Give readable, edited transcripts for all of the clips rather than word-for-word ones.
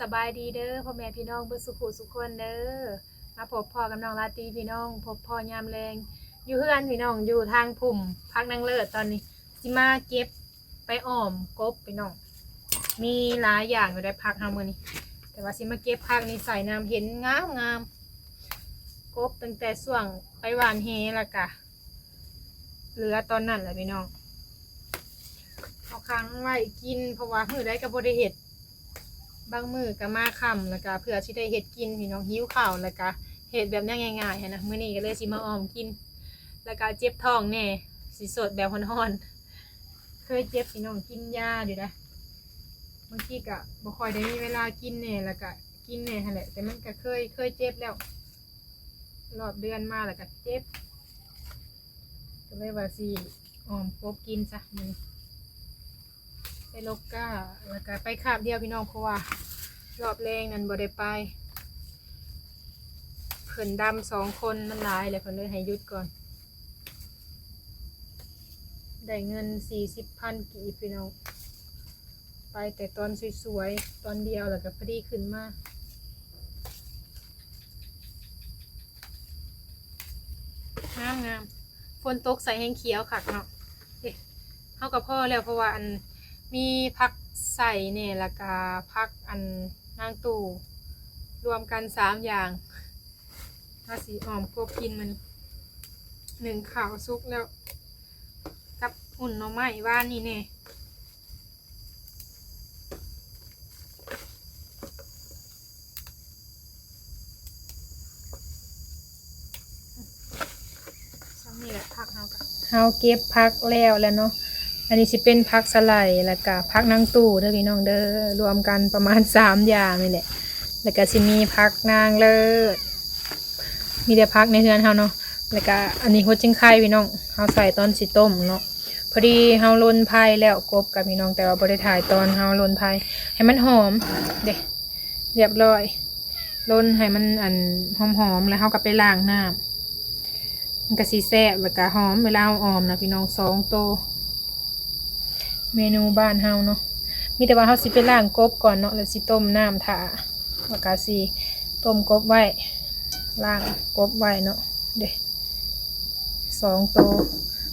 สบายดีเด้อพ่อแม่พี่น้องเบิ่สุขุสุขคนเด้อมาพบพ่อกับน้องลาตรีพี่น้องพบพ่อยามแรงอยู่เฮือนพี่น้องอยู่ทางพุ่มพักนางเลิศตอนนี้สิมาเก็บไปอ้อมกบพี่น้องมีหลายอย่างอยู่ได้พักเฮามื้อนี้แต่ว่าสิมาเก็บพักนี่ใส่น้ำเห็นงามกบตั้งแต่ช่วงไปหว่านเฮแล้วก็เหลือตอนนั้นแหละพี่น้องเอาค้างไว้กินเพราะว่ามื้อใดก็บ่ได้เฮ็ดบางมื้อก็มาค่ำแล้วก็เพื่อสิได้เฮ็ดกินพี่น้องหิวข้าวแล้วก็เฮ็ดแบบง่ายๆนะมื้อนี้ก็เลยสิมาออมกินแล้วก็เจ็บท้องแน่สิสดแบบร้อนๆเคยเจ็บพี่น้องกินยาอยู่นะบางทีก็บ่ค่อยได้มีเวลากินแน่แล้วก็กินแน่หั่นแหละแต่มันก็เคยเจ็บแล้วรอบเดือนมาแล้วก็เจ็บก็เลยว่าสิออมกบกินซะมื้อนี้ไปลกก้าแล้วก็ไปคาบเดียวพี่น้องเพราะว่ารอบแรงนั้นบ่ได้ไปเพิ่นดำ2 คนมันหลายเลยเพิ่นเลยให้หยุดก่อนได้เงิน40,000 กีบพี่น้องไปแต่ตอนสวยๆตอนเดียวแล้วก็พอดีขึ้นมางามฝนตกใส่แห้งเขียวคักเนาะเฮากับพ่อแล้วเพราะว่าอันมีผักใส่เนี่ยแล้วก็ผักอันนางตู่รวมกัน3 อย่างถ้าสีอ่อมกบกินมัน1ข้าวสุกแล้วกับอุ่นหน่อไม้บ้านนี่เนี่ยนี่แหละผักเฮาเก็บผักแล้วเนาะอันนี้สิเป็นผักสไลด์แล้วก็ผักนางตู่เด้อพี่น้องเด้อรวมกันประมาณ3 อย่างนี่แหละแล้วก็สิมีผักนางเลิศมีแต่ผักในเฮือนเฮาเนาะแล้วก็อันนี้หัวจิงไข่พี่น้องเฮาใส่ตอนสิต้มเนาะพอดีเฮาลนไผ่แล้วกบกับพี่น้องแต่ว่าบ่ได้ถ่ายตอนเฮาลนไผ่ให้มันหอมเด้เรียบร้อยลนให้มันอันหอมๆแล้วเฮาก็ไปล้างน้ำมันก็สิแซ่บแล้วก็หอมเวลาเอาออมนะพี่น้อง2 โตเมนูบ้านเฮาเนาะมีแต่ว่าเฮาสิไปล้างกบก่อนเนาะแล้วสิต้มน้ำถ่าแล้วก็สิต้มกบไว้ล้างกบไว้เนาะเด้2 โต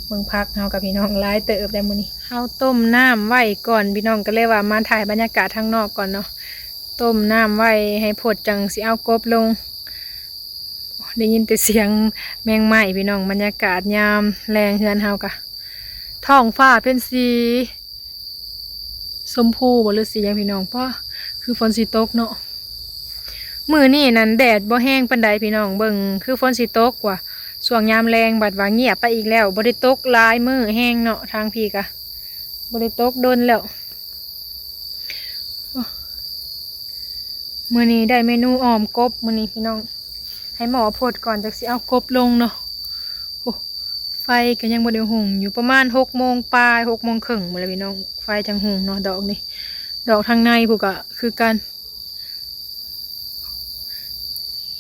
เบิ่งพักเฮากับพี่น้องหลายเติบได้มื้อนี้เฮาต้มน้ำไว้ก่อนพี่น้องก็เลยว่ามาถ่ายบรรยากาศข้างนอกก่อนเนาะต้มน้ำไว้ให้พดจังสิเอากบลงได้ยินแต่เสียงแมงไหม้พี่น้องบรรยากาศยามแรงเฮือนเฮากะท้องฟ้าเป็นสีชมพูบ่หรือสีหยังพี่น้องป้าคือฝนสิตกเนาะมื้อนี้นั้นแดดบ่แห้งปานใดพี่น้องเบิ่งคือฝนสิตกกว่าช่วงยามแรงบัดว่าเงียบไปอีกแล้วบ่ได้ตกหลายมื้อแห้งเนาะทางพี่กะบ่ได้ตกโดนแล้วมื้อนี้ได้เมนูอ้อมกบมื้อนี้พี่น้องให้หมอพดก่อนจากสิเอากบลงเนาะโอ้ไฟก็ยังบ่ได้หุงอยู่ประมาณ6 โมงปลาย6 โมงครึ่งหมดแล้วพี่น้องไฟจังหุงเนาะดอกนี่ดอกทางในพวกก็คือกัน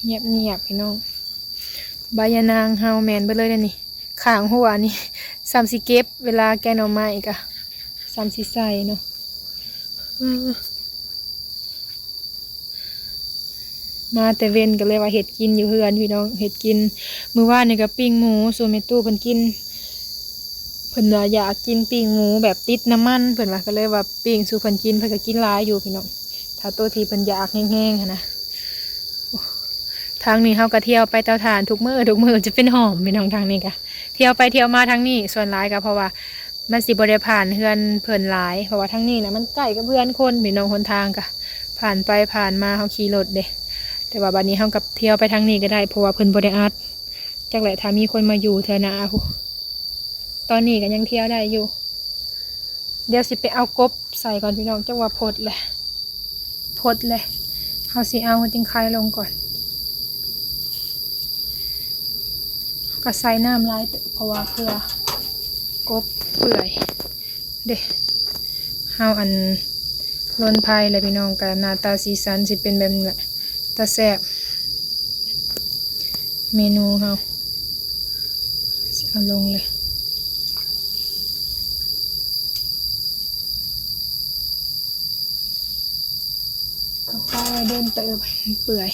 เงียบพี่น้องใบยะนางเฮาแมนไปเลยนี่ข้างหัวนี่3 สิเก็บเวลาแกงหน่อไม้ก็3 สิใส่เนาะมาแต่เว้นก็เลยว่าเห็ดกินอยู่เฮือนพี่น้องเห็ดกินมื้อวานนี่ก็ปิ้งหมูส่วนแม่ตู้เพิ่นกินเพิ่นอยากกินปิ้งหมูแบบติดน้ำมันเพิ่นว่าก็เลยว่าปิ้งสู่เพิ่นกินเพิ่นก็กินหลายอยู่พี่น้องถ้าตัวที่เพิ่นอยากแห้งๆนะทางนี้เฮาก็เที่ยวไปเตาถ่านทุกมื้อจะเป็นหอมพี่น้องทางนี้ก็เที่ยวไปเที่ยวมาทางนี้ส่วนหลายก็เพราะว่ามันสิบ่ได้ผ่านเฮือนเพิ่นหลายเพราะว่าทางนี้นะมันใกล้กับเพื่อนคนพี่น้องคนทางก็ผ่านไปผ่านมาเฮาขี่รถเด้แต่ว่าบัดนี้เฮากับเที่ยวไปทางนี้ก็ได้เพราะว่าเพิ่นบ่ได้อัดจักแหละถ้ามีคนมาอยู่เทื่อหน้าตอนนี้ก็ยังเที่ยวได้อยู่เดี๋ยวสิไปเอากบใส่ก่อนพี่น้องจังว่าพดเลยเฮาสิเอาหัวจิงไข่ลงก่อนก็ใส่น้ำลายเพราะว่าเพื่อกบเปื่อยเด้เฮาอันล้นไผ่เลยพี่น้องกับหน้าตาสีสันสิเป็นแบบนี้แหละตาแซ่บเมนูเฮาสิเอาลงเลยเอาไป เดินเติบเปื่อย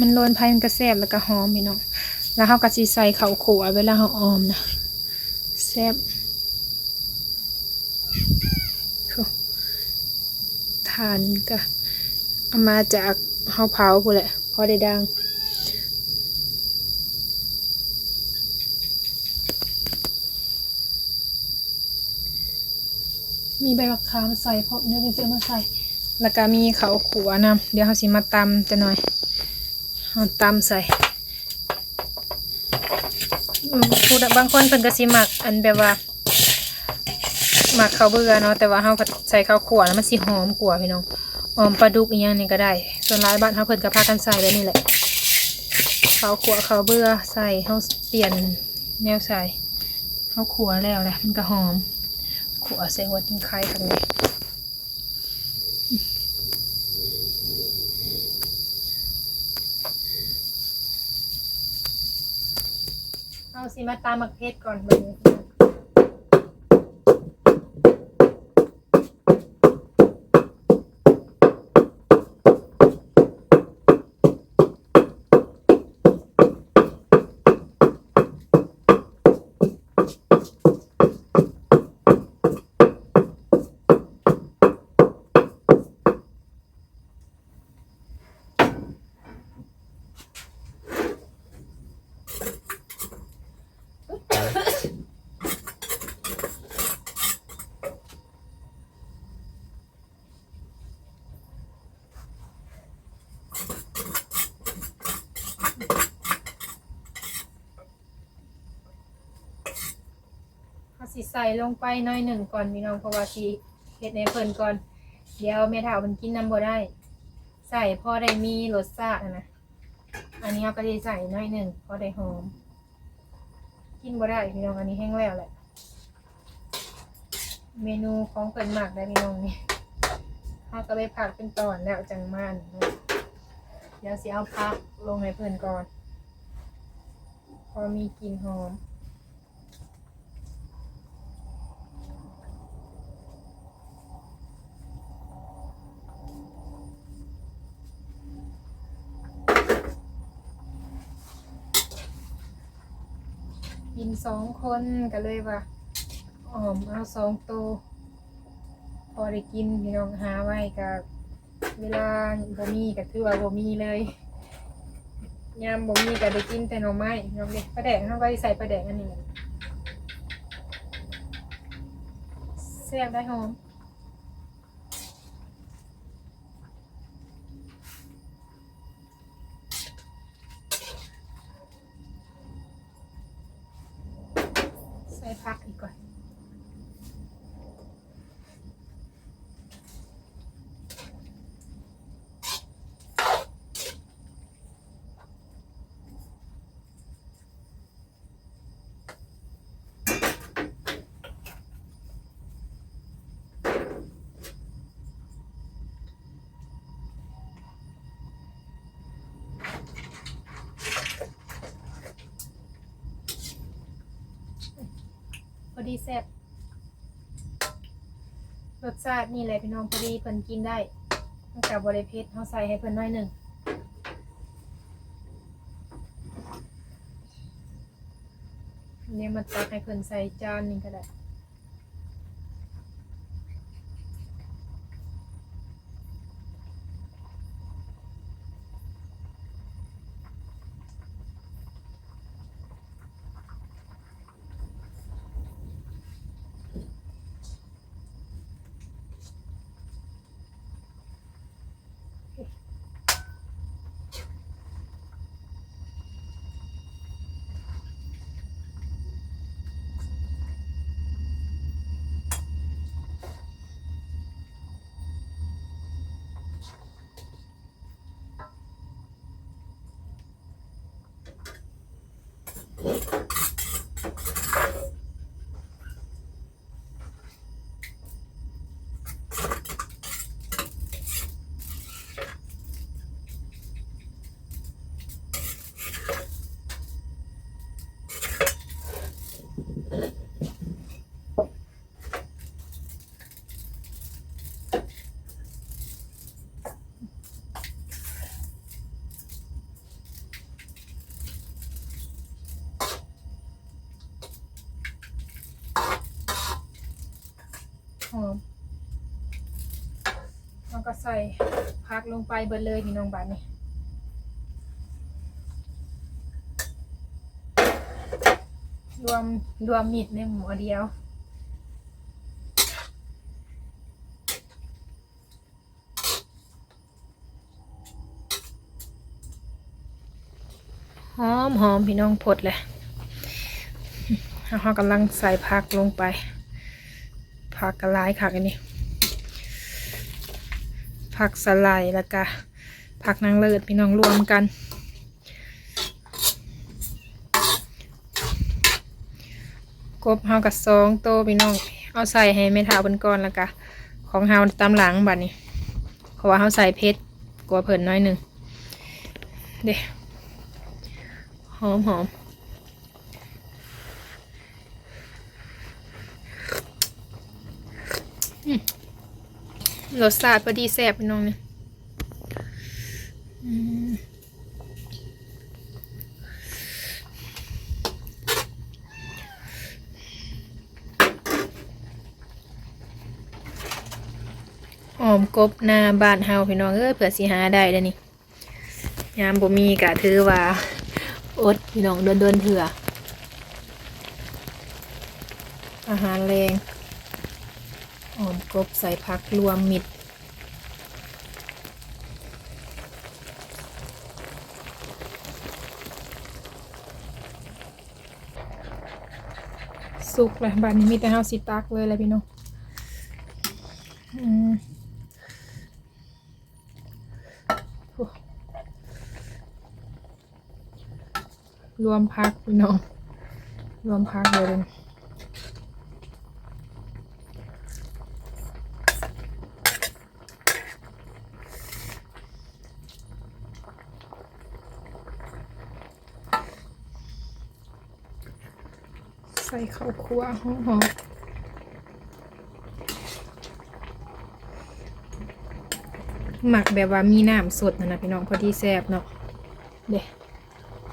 มันโรนไผ่มันก็แซ่บแล้วก็หอมพี่น้องแล้วเขาก็สิใส่ข้าวคั่วเวลาเขาออมนะแซ่บทานก็เอามาจากเขาเผาพู้นแหละพอได้ดังมีใบมะขามใส่เพราะเนื้อจริงๆมาใส่แล้วก็มีข้าวคั่วนำเดี๋ยวเขาสิมาตำจะหน่อยเอาตำใส่ผู้บางคนเพิ่นก็สิหมักอันแบบว่าหมักข้าวเบื่อเนาะแต่ว่าเฮาใส่ข้าวคั่วแล้วมันสิหอมกว่าพี่น้องหอมปลาดุกอีหยังนี่ก็ได้ส่วนหลายบ้านเฮาเพิ่นก็พากันใส่แบบนี้แหละข้าวคั่วข้าวเบื่อใส่เฮาเปลี่ยนแนวใส่เฮาคั่วแล้วแหละมันก็หอมคั่วใส่หัวจิ้งไข่กันเลยเอาสิมาตามมักเพชรก่อนบัดนี้สิใส่ลงไปหน่อยหนึ่งก่อนพี่น้องเพราะว่าสิเฮ็ดในเพิ่นก่อนเดี๋ยวแม่เฒ่ามันกินน้ำบ่ได้ใส่พอได้มีรสชาตินะอันนี้เราก็จะใส่หน่อยหนึ่งพอได้หอมกินบ่ได้พี่น้องอันนี้แห้งแล้วแหละเมนูของเพิ่นมากได้พี่น้องนี่เราก็ไปผักเป็นตอนแล้วจังมันเดี๋ยวสิเอาผักลงให้เพิ่นก่อนพอมีกลิ่นหอมกิน2 คนก็เลยว่าเอา2 ตัวพอได้กินพี่น้องหาไว้กับเวลาบ่มีก็ถือว่าบ่มีเลยยามบ่มีก็ได้กินแต่หน่อไม้น้องเด็กปลาแดกเขาก็ใส่ปลาแดกอันนี้แหละแซ่บได้หอมใส่ผักอีกก่อนพอดีแซ่บรสชาตินี่แหละพี่น้องพอดีเพิ่นกินได้ตั้งแต่บ่ได้เผ็ดเฮาใส่ให้เพิ่นหน่อยหนึ่งเนี่ยมาตักให้เพิ่นใส่จานนึงก็ได้ ใส่ผักลงไปเบิดเลยพี่น้องบาดนี้รวมมิดในหม้อเดียวหอมพี่น้องพดเลยเรากำลังใส่ผักลงไปผักกระลายค่ะอันนี้ผักสไลด์แล้วก็ผักนางเลิศพี่น้องรวมกันกบเฮากับ2 โตพี่น้องเอาใส่ให้แม่เฒ่าเพิ่นก่อนแล้วก็ของเฮาตามหลังบัดนี้เพราะว่าเฮาใส่เผ็ดกว่าเพิ่นน้อยหนึ่งเด้หอมรสชาติพอดีแซ่บพี่น้องเนี่ยหอมกบหน้าบ้านเฮาพี่น้องเผื่อสิหาได้แล้วนี่ยามบ่มีก็ถือว่าอดพี่น้องเดินเถื่ออาหารแรงหอมกบใส่ผักรวมมิตรสุกเลยบ้านนี้มีแต่เฮาสิตักเลยแหละพี่น้องรวมพักพี่น้องรวมพักเลยใส่ข้าวคั่วหอมหมักแบบว่ามีน้ำสดนะพี่น้องพอดีแซ่บเนาะเด้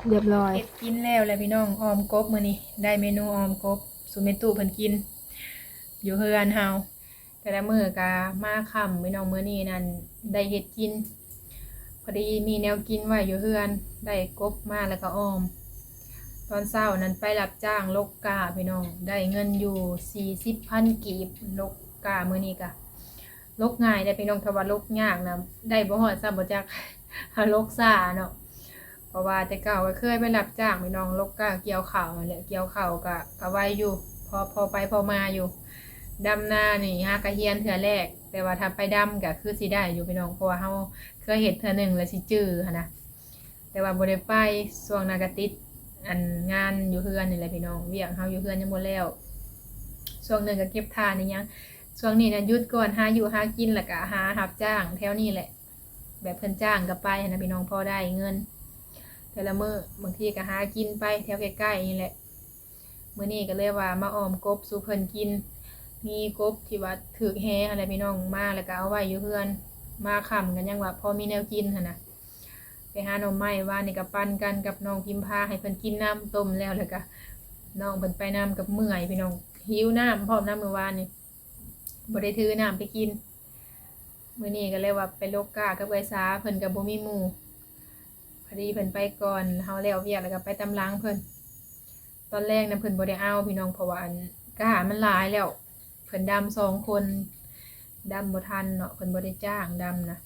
เรียบร้อยกินแล้วพี่น้องออมกบมื้อนี้ได้เมนูออมกบสุเมตุเพิ่นกินอยู่เฮือนเฮาแต่ละมื้อก็มาค่ำพี่น้องมื้อนี้นั่นได้เฮ็ดกินพอดีมีแนวกินไว้อยู่เฮือนได้กบมาแล้วก็ออมตอนเช้านั้นไปรับจ้างลกกาพี่น้องได้เงินอยู่40,000 กีบลกกามื้อนี้ก็ลกง่ายได้พี่น้องถ้าว่าลกยากนะได้บ่ฮอดซ้ำบ่จักลกซ่าเนาะเพราะว่าแต่เก่าก็เคยไปรับจ้างพี่น้องลกกาเกี่ยวข้าวนั่นแหละเกี่ยวข้าวก็ไวอยู่พอไปพอมาอยู่ดำนานี่หากระเฮียนเทื่อแรกแต่ว่าถ้าไปดำก็คือสิได้อยู่พี่น้องเพราะว่าเฮาเคยเฮ็ดเทื่อนึงแล้วสิจื้อหั่นนะแต่ว่าบ่ได้ไปช่วงนั้นก็ติดอันงานอยู่เฮือนนี่แหละพี่น้องเวียกเฮาอยู่เฮือนยังบ่แล้วช่วงนึงก็เก็บทานนี่ยังช่วงนี้นะหยุดก่อนหาอยู่หากินแล้วก็หารับจ้างแถวนี้แหละแบบเพิ่นจ้างก็ไปนะพี่น้องพอได้เงินแต่ละมื้อบางทีก็หากินไปแถวใกล้ๆนี่แหละมื้อนี้ก็เลยว่ามาออมกบสู่เพิ่นกินมีกบที่ว่าถึกแฮอะไรพี่น้องมาแล้วก็เอาไว้อยู่เฮือนมาค่ำกันยังว่าพอมีแนวกินหั่นน่ะไปหาหน่อไม้ว่านี่ก็ปั่นกันกับน้องพิมพาให้เพิ่นกินน้ำต้มแล้วก็น้องเพิ่นไปน้ำกับเมื่อยพี่น้องหิวน้ำพร้อมน้ำมื้อวานนี่บ่ได้ถือน้ำไปกินมื้อนี้ก็เลยว่าไปลกกากับไอ้สาเพิ่นก็บ่มีหมู่พอดีเพิ่นไปก่อนเฮาแล้วเวียกแล้วก็ไปตำลังเพิ่นตอนแรกนะเพิ่นบ่ได้เอาพี่น้องเพราะว่าอันกะหามันหลายแล้วเพิ่นดำ2 คนดำบ่ทันเนาะเพิ่นบ่ได้จ้างดำนะ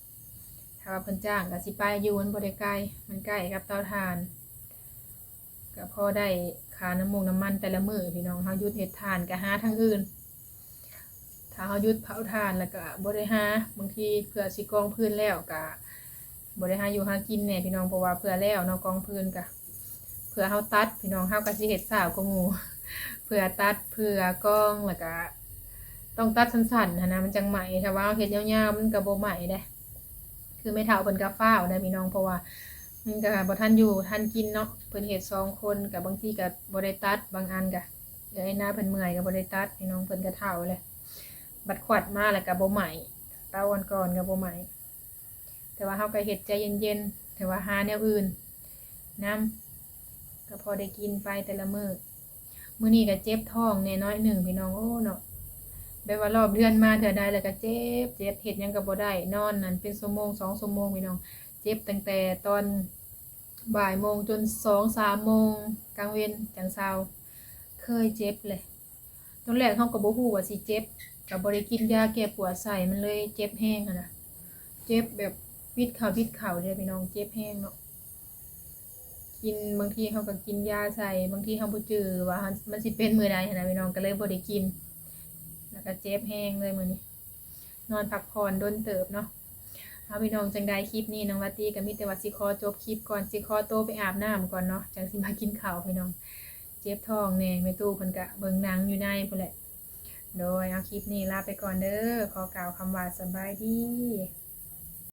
ถ้าว่าเพิ่นจ้างก็สิไปอยู่มันบ่ได้ไกลมันใกล้กับเตาถ่านก็พอได้ค่าน้ำมันแต่ละมื้อพี่น้องเฮาหยุดเฮ็ดถ่านก็หาทางอื่นถ้าเฮาหยุดเผาถ่านแล้วก็บ่ได้หาบางทีเพื่อสิกองพื้นแล้วก็บ่ได้หาอยู่หากินแน่พี่น้องเพราะว่าเพื่อแล้วเนาะกองพื้นก็เพื่อเฮาตัดพี่น้องเฮาก็สิเฮ็ดสาวกว่าหมู่เพื่อตัดเพื่อกองแล้วก็ต้องตัดสั้นๆนะมันจังใหม่ถ้าว่าเฮ็ดยาวๆมันก็บ่ใหม่เด้คือไม่เท่าเพิ่นก็ฟ้าวได้พี่น้องเพราะว่ามันก็บ่ทันอยู่ทันกินเนาะเพิ่นเฮ็ด2 คนก็บางทีก็บ่ได้ตัดบางอันก็เดี๋ยวไอ้หน้าเพิ่นเมื่อยก็บ่ได้ตัดพี่น้องเพิ่นก็เฒ่าเลยบัดขวัดมาแล้วก็บ่ใหม่เตาก่อนก็บ่ใหม่แต่ว่าเฮาก็เฮ็ดใจเย็นๆแต่ว่าหาแนวอื่นนำก็พอได้กินไปแต่ละมื้อนี้ก็เจ็บท้องแน่น้อยหนึ่งพี่น้องโอ้เนาะ แบบว่ารอบเดือนมาเทื่อใดแล้วก็เจ็บเฮ็ดหยังก็บ่ได้นอนนั่นเป็นชั่วโมง2ชั่วโมงพี่น้องเจ็บตั้งแต่ตอนบ่ายโมงจน2-3โมงกลางเว้นจังเช้าเคยเจ็บเลยตอนแรกเฮาก็บ่ฮู้ว่าสิเจ็บก็บ่ได้กินยาแก้ปวดใส่มันเลยเจ็บแฮงอะนะเจ็บแบบวิดเข่าเด้อพี่น้องเจ็บแฮงเนาะกินบางทีเฮาก็กินยาใส่บางทีเฮาบ่จื้อว่ามันสิเป็นมื้อใดหันน่ะพี่น้องก็เลยบ่ได้กินแล้วก็เจ็บแฮงเลยมื้อนี้นอนพักผ่อนโดนเติบเนาะเอาพี่น้องจังใดคลิปนี้น้องวัตตีก็มีแต่ว่าสิขอจบคลิปก่อนสิขอตัวไปอาบน้ำก่อนเนาะจังสิมากินข้าวพี่น้องเจ็บท้องแน่แม่ตู้เพิ่นก็เบิ่งหนังอยู่ในพุ่นแหละโดยเอาคลิปนี้ลาไปก่อนเด้อขอกล่าวคำว่าสบายดี